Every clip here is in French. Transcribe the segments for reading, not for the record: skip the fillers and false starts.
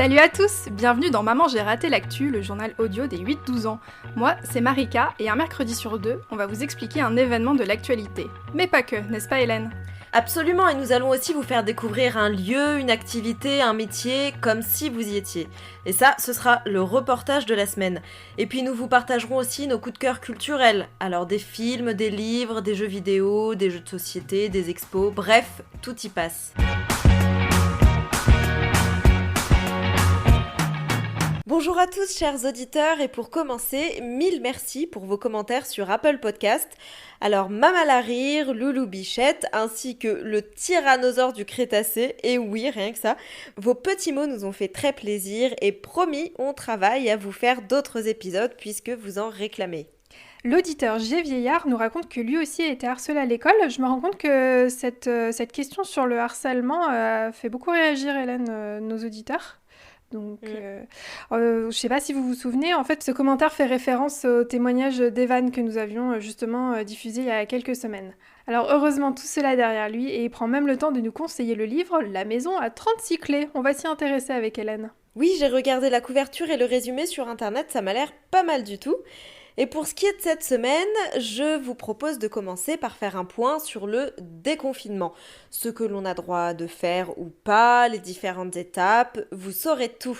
Salut à tous, bienvenue dans Maman j'ai raté l'actu, le journal audio des 8-12 ans. Moi, c'est Marika et un mercredi sur deux, on va vous expliquer un événement de l'actualité. Mais pas que, n'est-ce pas Hélène ? Absolument, et nous allons aussi vous faire découvrir un lieu, une activité, un métier, comme si vous y étiez. Et ça, ce sera le reportage de la semaine. Et puis nous vous partagerons aussi nos coups de cœur culturels. Alors des films, des livres, des jeux vidéo, des jeux de société, des expos, bref, tout y passe. Bonjour à tous chers auditeurs et pour commencer, mille merci pour vos commentaires sur Apple Podcast. Alors Mama la Rire, Loulou Bichette ainsi que le tyrannosaure du Crétacé, et oui rien que ça, vos petits mots nous ont fait très plaisir et promis on travaille à vous faire d'autres épisodes puisque vous en réclamez. L'auditeur G. Vieillard nous raconte que lui aussi a été harcelé à l'école. Je me rends compte que cette question sur le harcèlement fait beaucoup réagir Hélène, nos auditeurs. Donc, je sais pas si vous vous souvenez, en fait, ce commentaire fait référence au témoignage d'Evan que nous avions justement diffusé il y a quelques semaines. Alors, heureusement, tout cela est derrière lui et il prend même le temps de nous conseiller le livre « La maison à 36 clés ». On va s'y intéresser avec Hélène. Oui, j'ai regardé la couverture et le résumé sur internet, ça m'a l'air pas mal du tout. Et pour ce qui est de cette semaine, je vous propose de commencer par faire un point sur le déconfinement. Ce que l'on a droit de faire ou pas, les différentes étapes, vous saurez tout.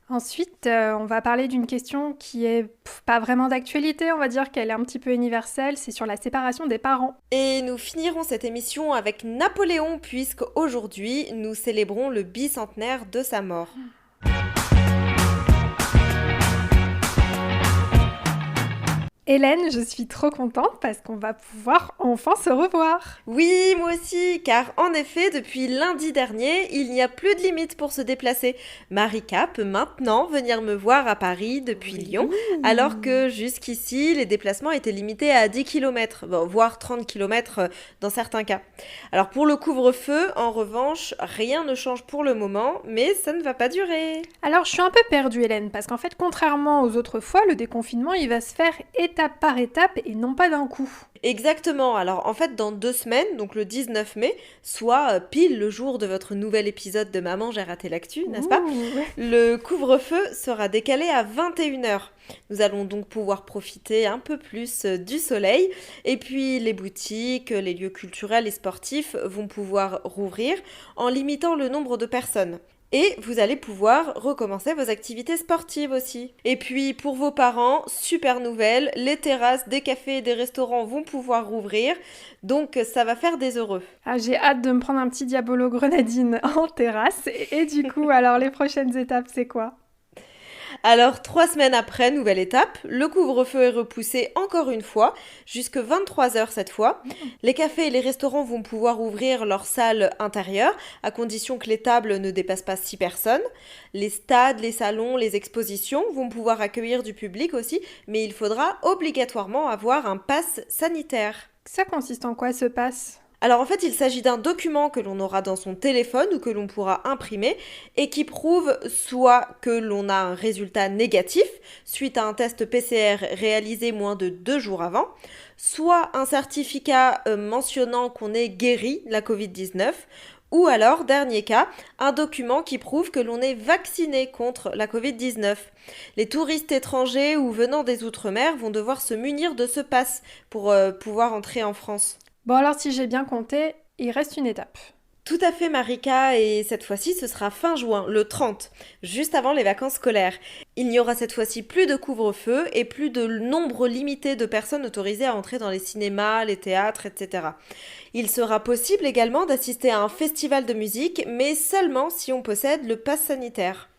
Ensuite, on va parler d'une question qui est pas vraiment d'actualité, on va dire qu'elle est un petit peu universelle, c'est sur la séparation des parents. Et nous finirons cette émission avec Napoléon, puisque aujourd'hui, nous célébrons le bicentenaire de sa mort. Hélène, je suis trop contente parce qu'on va pouvoir enfin se revoir. Oui, moi aussi, car en effet, depuis lundi dernier, il n'y a plus de limite pour se déplacer. Marika peut maintenant venir me voir à Paris depuis Lyon, alors que jusqu'ici, les déplacements étaient limités à 10 km, voire 30 km dans certains cas. Alors pour le couvre-feu, en revanche, rien ne change pour le moment, mais ça ne va pas durer. Alors je suis un peu perdue Hélène, parce qu'en fait, contrairement aux autres fois, le déconfinement, il va se faire étape par étape et non pas d'un coup. Exactement, alors en fait dans 2 semaines, donc le 19 mai, soit pile le jour de votre nouvel épisode de Maman j'ai raté l'actu, n'est-ce pas ? Le couvre-feu sera décalé à 21h. Nous allons donc pouvoir profiter un peu plus du soleil et puis les boutiques, les lieux culturels et sportifs vont pouvoir rouvrir en limitant le nombre de personnes. Et vous allez pouvoir recommencer vos activités sportives aussi. Et puis pour vos parents, super nouvelle, les terrasses des cafés et des restaurants vont pouvoir rouvrir, donc ça va faire des heureux. Ah, j'ai hâte de me prendre un petit Diabolo grenadine en terrasse. Et du coup, alors les prochaines étapes, c'est quoi ? Alors 3 semaines après, nouvelle étape, le couvre-feu est repoussé encore une fois, jusque 23h cette fois. Les cafés et les restaurants vont pouvoir ouvrir leurs salles intérieures, à condition que les tables ne dépassent pas 6 personnes. Les stades, les salons, les expositions vont pouvoir accueillir du public aussi, mais il faudra obligatoirement avoir un pass sanitaire. Ça consiste en quoi ce pass ? Alors en fait, il s'agit d'un document que l'on aura dans son téléphone ou que l'on pourra imprimer et qui prouve soit que l'on a un résultat négatif suite à un test PCR réalisé moins de 2 jours avant, soit un certificat mentionnant qu'on est guéri de la Covid-19, ou alors, dernier cas, un document qui prouve que l'on est vacciné contre la Covid-19. Les touristes étrangers ou venant des Outre-mer vont devoir se munir de ce pass pour pouvoir entrer en France. Bon alors si j'ai bien compté, il reste une étape. Tout à fait Marika, et cette fois-ci ce sera fin juin, le 30, juste avant les vacances scolaires. Il n'y aura cette fois-ci plus de couvre-feu et plus de nombre limité de personnes autorisées à entrer dans les cinémas, les théâtres, etc. Il sera possible également d'assister à un festival de musique, mais seulement si on possède le pass sanitaire.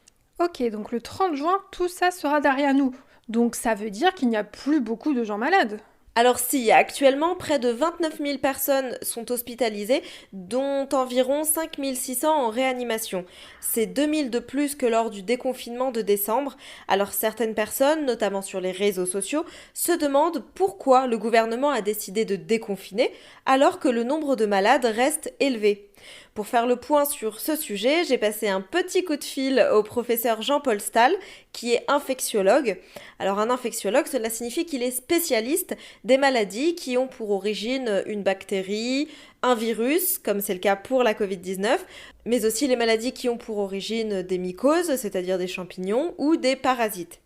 Ok, donc le 30 juin, tout ça sera derrière nous. Donc ça veut dire qu'il n'y a plus beaucoup de gens malades. Alors si, actuellement, près de 29 000 personnes sont hospitalisées, dont environ 5 600 en réanimation. C'est 2 000 de plus que lors du déconfinement de décembre. Alors certaines personnes, notamment sur les réseaux sociaux, se demandent pourquoi le gouvernement a décidé de déconfiner alors que le nombre de malades reste élevé. Pour faire le point sur ce sujet, j'ai passé un petit coup de fil au professeur Jean-Paul Stahl, qui est infectiologue. Alors un infectiologue, cela signifie qu'il est spécialiste des maladies qui ont pour origine une bactérie, un virus, comme c'est le cas pour la Covid-19, mais aussi les maladies qui ont pour origine des mycoses, c'est-à-dire des champignons, ou des parasites.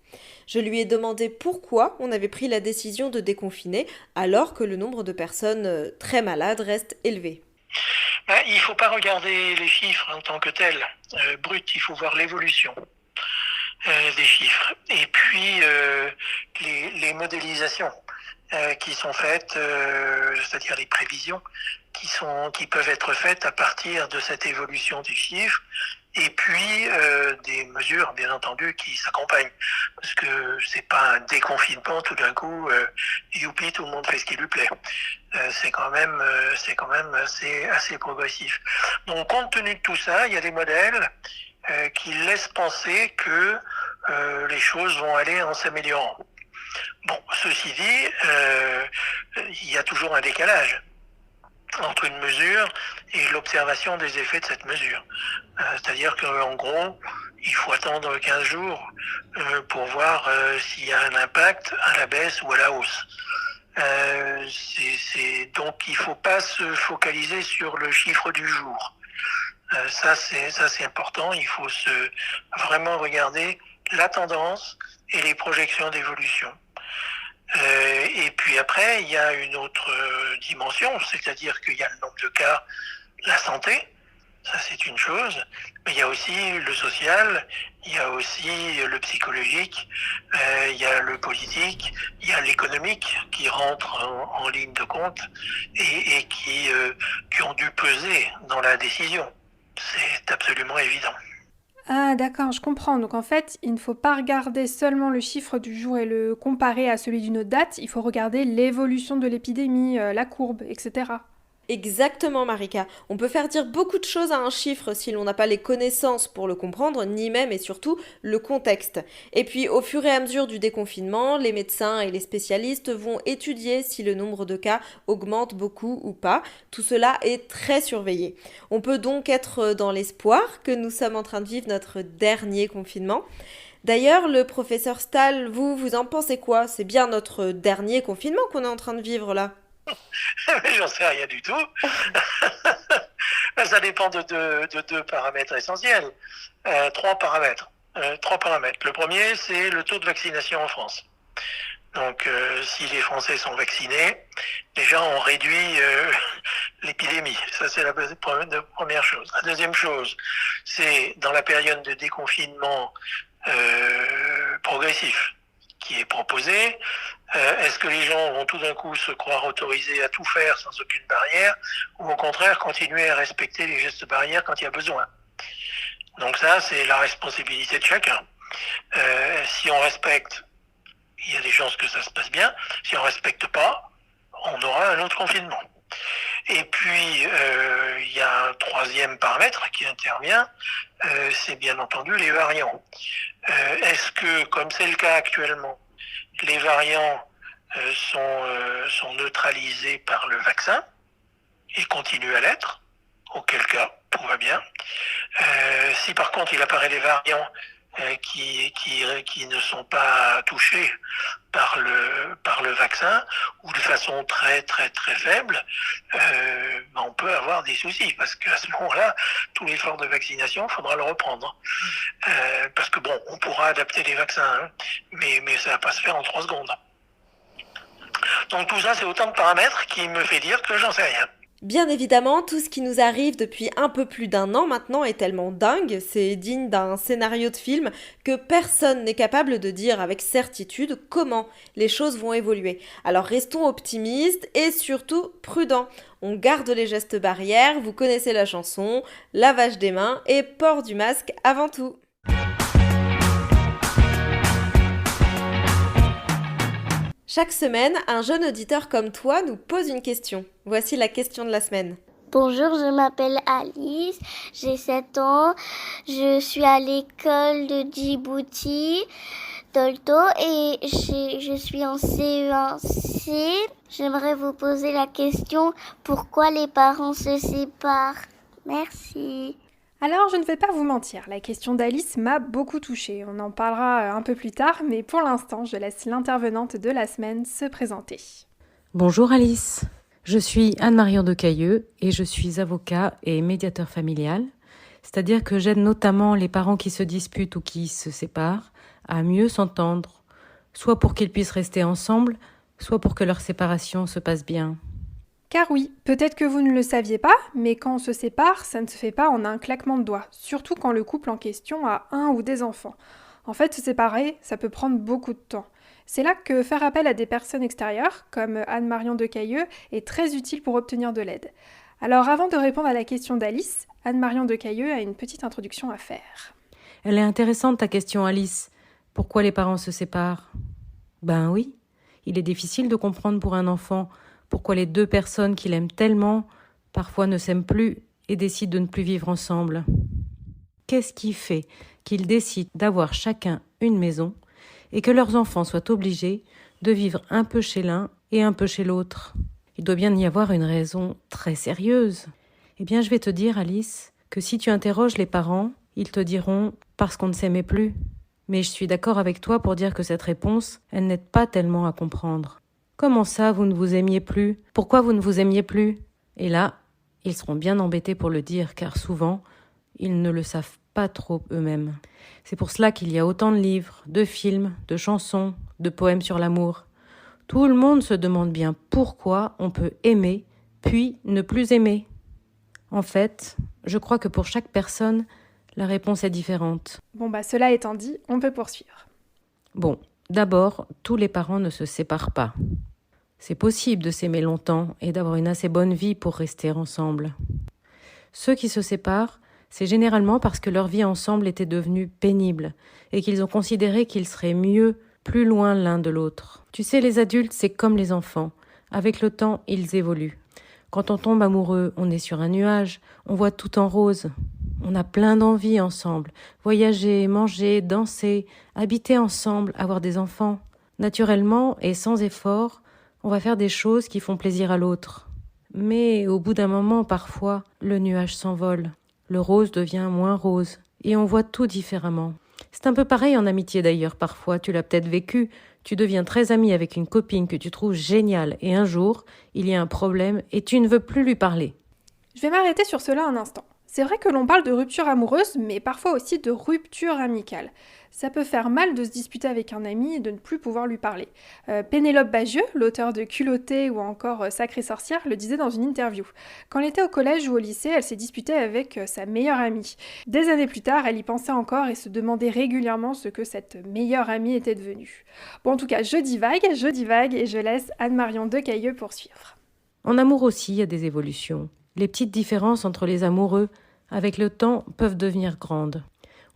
Je lui ai demandé pourquoi on avait pris la décision de déconfiner alors que le nombre de personnes très malades reste élevé. Il ne faut pas regarder les chiffres en tant que tels, bruts, il faut voir l'évolution des chiffres. Et puis les modélisations qui sont faites, c'est-à-dire les prévisions qui peuvent être faites à partir de cette évolution des chiffres, et puis des mesures, bien entendu, qui s'accompagnent. Parce que c'est pas un déconfinement, tout d'un coup, youpi, tout le monde fait ce qui lui plaît. C'est quand même assez progressif. Donc, compte tenu de tout ça, il y a des modèles qui laissent penser que les choses vont aller en s'améliorant. Bon, ceci dit, il y a toujours un décalage entre une mesure et l'observation des effets de cette mesure. C'est-à-dire qu'en gros, il faut attendre 15 jours pour voir s'il y a un impact à la baisse ou à la hausse. Donc il ne faut pas se focaliser sur le chiffre du jour. Ça c'est important, il faut vraiment regarder la tendance et les projections d'évolution. Et puis après, il y a une autre dimension, c'est-à-dire qu'il y a le nombre de cas, la santé, ça c'est une chose, mais il y a aussi le social, il y a aussi le psychologique, il y a le politique, il y a l'économique qui rentre en ligne de compte et qui ont dû peser dans la décision. C'est absolument évident. Ah d'accord, je comprends. Donc en fait, il ne faut pas regarder seulement le chiffre du jour et le comparer à celui d'une autre date, il faut regarder l'évolution de l'épidémie, la courbe, etc. Exactement, Marika. On peut faire dire beaucoup de choses à un chiffre si l'on n'a pas les connaissances pour le comprendre, ni même et surtout le contexte. Et puis, au fur et à mesure du déconfinement, les médecins et les spécialistes vont étudier si le nombre de cas augmente beaucoup ou pas. Tout cela est très surveillé. On peut donc être dans l'espoir que nous sommes en train de vivre notre dernier confinement. D'ailleurs, le professeur Stahl, vous en pensez quoi? C'est bien notre dernier confinement qu'on est en train de vivre là? Mais j'en sais rien du tout. Ça dépend de deux paramètres essentiels. Trois paramètres. Le premier, c'est le taux de vaccination en France. Donc, si les Français sont vaccinés, déjà on réduit l'épidémie. Ça, c'est la première chose. La deuxième chose, c'est dans la période de déconfinement progressif qui est proposé, est-ce que les gens vont tout d'un coup se croire autorisés à tout faire sans aucune barrière, ou au contraire continuer à respecter les gestes barrières quand il y a besoin? Donc ça, c'est la responsabilité de chacun. Si on respecte, il y a des chances que ça se passe bien. Si on respecte pas, on aura un autre confinement. Et puis, il y a un troisième paramètre qui intervient, c'est bien entendu les variants. Est-ce que, comme c'est le cas actuellement, les variants sont neutralisés par le vaccin et continuent à l'être, auquel cas, tout va bien. Si par contre il apparaît des variants qui ne sont pas touchés par le vaccin ou de façon très très très faible, on peut avoir des soucis parce qu'à ce moment-là, tout l'effort de vaccination, il faudra le reprendre. Parce que bon, on pourra adapter les vaccins, mais ça va pas se faire en 3 secondes. Donc tout ça, c'est autant de paramètres qui me fait dire que j'en sais rien. Bien évidemment, tout ce qui nous arrive depuis un peu plus d'1 an maintenant est tellement dingue, c'est digne d'un scénario de film, que personne n'est capable de dire avec certitude comment les choses vont évoluer. Alors restons optimistes et surtout prudents. On garde les gestes barrières, vous connaissez la chanson, lavage des mains et port du masque avant tout. Chaque semaine, un jeune auditeur comme toi nous pose une question. Voici la question de la semaine. Bonjour, je m'appelle Alice, j'ai 7 ans, je suis à l'école de Djibouti, Dolto, et je suis en CE1C. J'aimerais vous poser la question, pourquoi les parents se séparent? Merci. Alors, je ne vais pas vous mentir, la question d'Alice m'a beaucoup touchée. On en parlera un peu plus tard, mais pour l'instant, je laisse l'intervenante de la semaine se présenter. Bonjour Alice, je suis Anne-Marion Decailleux et je suis avocat et médiateur familial, c'est-à-dire que j'aide notamment les parents qui se disputent ou qui se séparent à mieux s'entendre, soit pour qu'ils puissent rester ensemble, soit pour que leur séparation se passe bien. Car oui, peut-être que vous ne le saviez pas, mais quand on se sépare, ça ne se fait pas en un claquement de doigts, surtout quand le couple en question a un ou des enfants. En fait, se séparer, ça peut prendre beaucoup de temps. C'est là que faire appel à des personnes extérieures, comme Anne-Marion Decailleux, est très utile pour obtenir de l'aide. Alors avant de répondre à la question d'Alice, Anne-Marion Decailleux a une petite introduction à faire. Elle est intéressante ta question Alice. Pourquoi les parents se séparent ? Ben oui, il est difficile de comprendre pour un enfant pourquoi les deux personnes qu'il aime tellement, parfois ne s'aiment plus et décident de ne plus vivre ensemble. Qu'est-ce qui fait qu'ils décident d'avoir chacun une maison et que leurs enfants soient obligés de vivre un peu chez l'un et un peu chez l'autre ? Il doit bien y avoir une raison très sérieuse. Eh bien, je vais te dire, Alice, que si tu interroges les parents, ils te diront « parce qu'on ne s'aimait plus ». Mais je suis d'accord avec toi pour dire que cette réponse, elle n'aide pas tellement à comprendre. Comment ça, vous ne vous aimiez plus ? Pourquoi vous ne vous aimiez plus ? Et là, ils seront bien embêtés pour le dire, car souvent, ils ne le savent pas trop eux-mêmes. C'est pour cela qu'il y a autant de livres, de films, de chansons, de poèmes sur l'amour. Tout le monde se demande bien pourquoi on peut aimer, puis ne plus aimer. En fait, je crois que pour chaque personne, la réponse est différente. Bon cela étant dit, on peut poursuivre. Bon, d'abord, tous les parents ne se séparent pas. C'est possible de s'aimer longtemps et d'avoir une assez bonne vie pour rester ensemble. Ceux qui se séparent, c'est généralement parce que leur vie ensemble était devenue pénible et qu'ils ont considéré qu'ils seraient mieux plus loin l'un de l'autre. Tu sais, les adultes, c'est comme les enfants. Avec le temps, ils évoluent. Quand on tombe amoureux, on est sur un nuage, on voit tout en rose. On a plein d'envies ensemble. Voyager, manger, danser, habiter ensemble, avoir des enfants. Naturellement et sans effort, on va faire des choses qui font plaisir à l'autre. Mais au bout d'un moment, parfois, le nuage s'envole. Le rose devient moins rose. Et on voit tout différemment. C'est un peu pareil en amitié d'ailleurs, parfois. Tu l'as peut-être vécu. Tu deviens très ami avec une copine que tu trouves géniale. Et un jour, il y a un problème et tu ne veux plus lui parler. Je vais m'arrêter sur cela un instant. C'est vrai que l'on parle de rupture amoureuse, mais parfois aussi de rupture amicale. Ça peut faire mal de se disputer avec un ami et de ne plus pouvoir lui parler. Pénélope Bagieux, l'auteure de Culotté ou encore Sacrée sorcière, le disait dans une interview. Quand elle était au collège ou au lycée, elle s'est disputée avec sa meilleure amie. Des années plus tard, elle y pensait encore et se demandait régulièrement ce que cette meilleure amie était devenue. Bon, en tout cas, je divague et je laisse Anne-Marion Decailleux poursuivre. En amour aussi, il y a des évolutions. Les petites différences entre les amoureux, avec le temps, peuvent devenir grandes.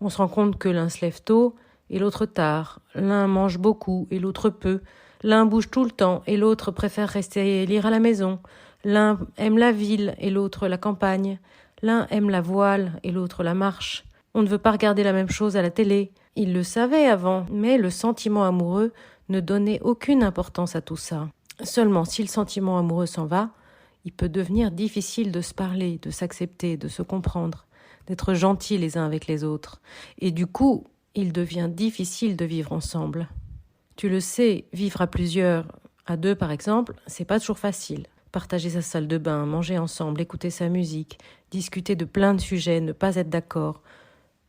On se rend compte que l'un se lève tôt et l'autre tard. L'un mange beaucoup et l'autre peu. L'un bouge tout le temps et l'autre préfère rester lire à la maison. L'un aime la ville et l'autre la campagne. L'un aime la voile et l'autre la marche. On ne veut pas regarder la même chose à la télé. Ils le savaient avant, mais le sentiment amoureux ne donnait aucune importance à tout ça. Seulement, si le sentiment amoureux s'en va, il peut devenir difficile de se parler, de s'accepter, de se comprendre, d'être gentils les uns avec les autres. Et du coup, il devient difficile de vivre ensemble. Tu le sais, vivre à plusieurs, à deux par exemple, c'est pas toujours facile. Partager sa salle de bain, manger ensemble, écouter sa musique, discuter de plein de sujets, ne pas être d'accord.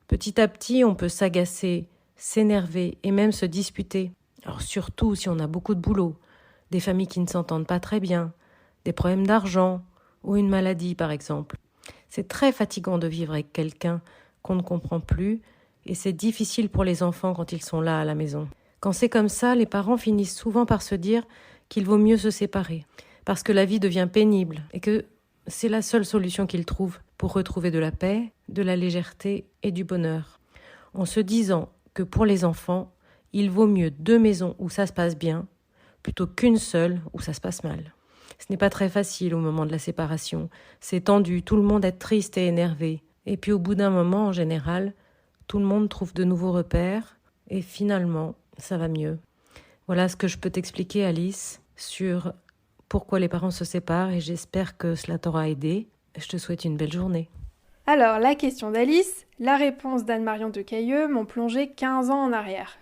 Petit à petit, on peut s'agacer, s'énerver et même se disputer. Alors surtout si on a beaucoup de boulot, des familles qui ne s'entendent pas très bien, des problèmes d'argent ou une maladie par exemple. C'est très fatigant de vivre avec quelqu'un qu'on ne comprend plus et c'est difficile pour les enfants quand ils sont là à la maison. Quand c'est comme ça, les parents finissent souvent par se dire qu'il vaut mieux se séparer parce que la vie devient pénible et que c'est la seule solution qu'ils trouvent pour retrouver de la paix, de la légèreté et du bonheur. En se disant que pour les enfants, il vaut mieux 2 maisons où ça se passe bien plutôt qu'une seule où ça se passe mal. Ce n'est pas très facile au moment de la séparation. C'est tendu, tout le monde est triste et énervé. Et puis au bout d'un moment, en général, tout le monde trouve de nouveaux repères et finalement, ça va mieux. Voilà ce que je peux t'expliquer, Alice, sur pourquoi les parents se séparent et j'espère que cela t'aura aidé. Je te souhaite une belle journée. Alors, la question d'Alice, la réponse d'Anne-Marion de Cailleux m'ont plongé 15 ans en arrière.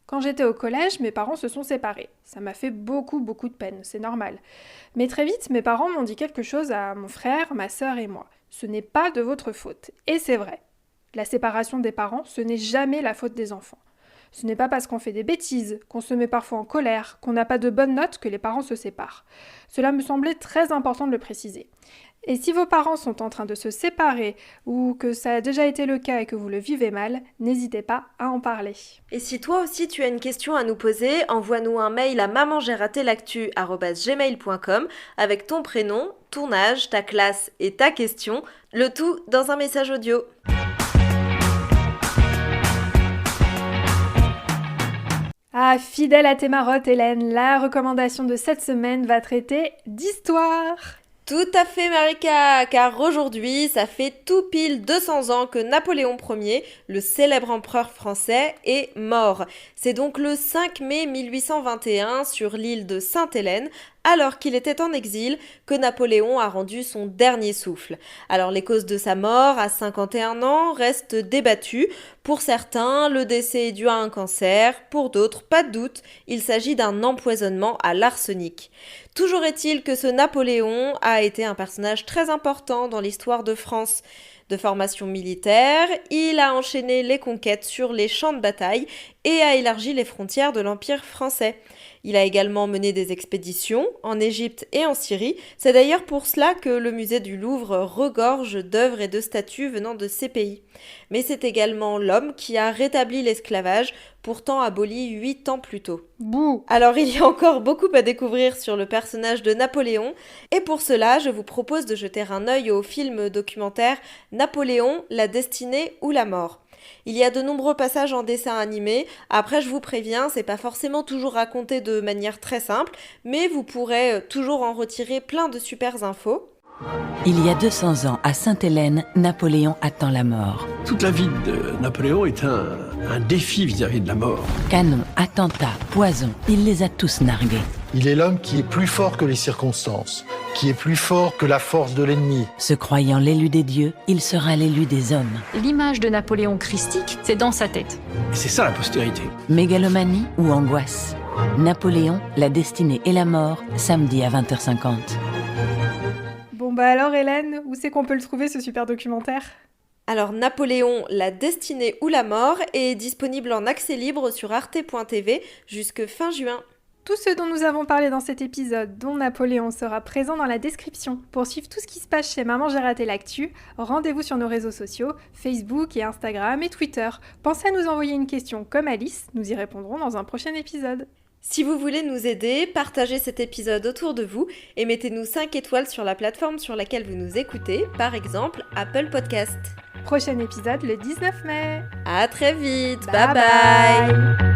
Quand j'étais au collège, mes parents se sont séparés. Ça m'a fait beaucoup de peine, c'est normal. Mais très vite, mes parents m'ont dit quelque chose à mon frère, ma sœur et moi. Ce n'est pas de votre faute. Et c'est vrai. La séparation des parents, ce n'est jamais la faute des enfants. Ce n'est pas parce qu'on fait des bêtises, qu'on se met parfois en colère, qu'on n'a pas de bonnes notes que les parents se séparent. Cela me semblait très important de le préciser. Et si vos parents sont en train de se séparer ou que ça a déjà été le cas et que vous le vivez mal, n'hésitez pas à en parler. Et si toi aussi tu as une question à nous poser, envoie-nous un mail à mamangerratelactu@gmail.com avec ton prénom, ton âge, ta classe et ta question, le tout dans un message audio. Ah, fidèle à tes marottes, Hélène, la recommandation de cette semaine va traiter d'histoire. Tout à fait Marika, car aujourd'hui, ça fait tout pile 200 ans que Napoléon Ier, le célèbre empereur français, est mort. C'est donc le 5 mai 1821 sur l'île de Sainte-Hélène, alors qu'il était en exil, que Napoléon a rendu son dernier souffle. Alors les causes de sa mort, à 51 ans, restent débattues. Pour certains, le décès est dû à un cancer, pour d'autres, pas de doute, il s'agit d'un empoisonnement à l'arsenic. Toujours est-il que ce Napoléon a été un personnage très important dans l'histoire de France. De formation militaire, il a enchaîné les conquêtes sur les champs de bataille et a élargi les frontières de l'Empire français. Il a également mené des expéditions en Égypte et en Syrie. C'est d'ailleurs pour cela que le musée du Louvre regorge d'œuvres et de statues venant de ces pays. Mais c'est également l'homme qui a rétabli l'esclavage, pourtant aboli 8 ans plus tôt. Bouh! Alors il y a encore beaucoup à découvrir sur le personnage de Napoléon, et pour cela je vous propose de jeter un œil au film documentaire Napoléon, la destinée ou la mort. Il y a de nombreux passages en dessin animé, après je vous préviens, c'est pas forcément toujours raconté de manière très simple, mais vous pourrez toujours en retirer plein de super infos. Il y a 200 ans, à Sainte-Hélène, Napoléon attend la mort. Toute la vie de Napoléon est un défi vis-à-vis de la mort. Canon, attentats, poison, il les a tous nargués. Il est l'homme qui est plus fort que les circonstances, qui est plus fort que la force de l'ennemi. Se croyant l'élu des dieux, il sera l'élu des hommes. L'image de Napoléon christique, c'est dans sa tête. Et c'est ça la postérité. Mégalomanie ou angoisse? Napoléon, la destinée et la mort, samedi à 20h50. Bon bah alors Hélène, où c'est qu'on peut le trouver ce super documentaire ? Alors Napoléon, la destinée ou la mort est disponible en accès libre sur arte.tv jusque fin juin. Tout ce dont nous avons parlé dans cet épisode, dont Napoléon, sera présent dans la description. Pour suivre tout ce qui se passe chez Maman j'ai raté l'actu, rendez-vous sur nos réseaux sociaux, Facebook et Instagram et Twitter. Pensez à nous envoyer une question comme Alice, nous y répondrons dans un prochain épisode. Si vous voulez nous aider, partagez cet épisode autour de vous et mettez-nous 5 étoiles sur la plateforme sur laquelle vous nous écoutez, par exemple Apple Podcast. Prochain épisode le 19 mai. À très vite, Bye bye.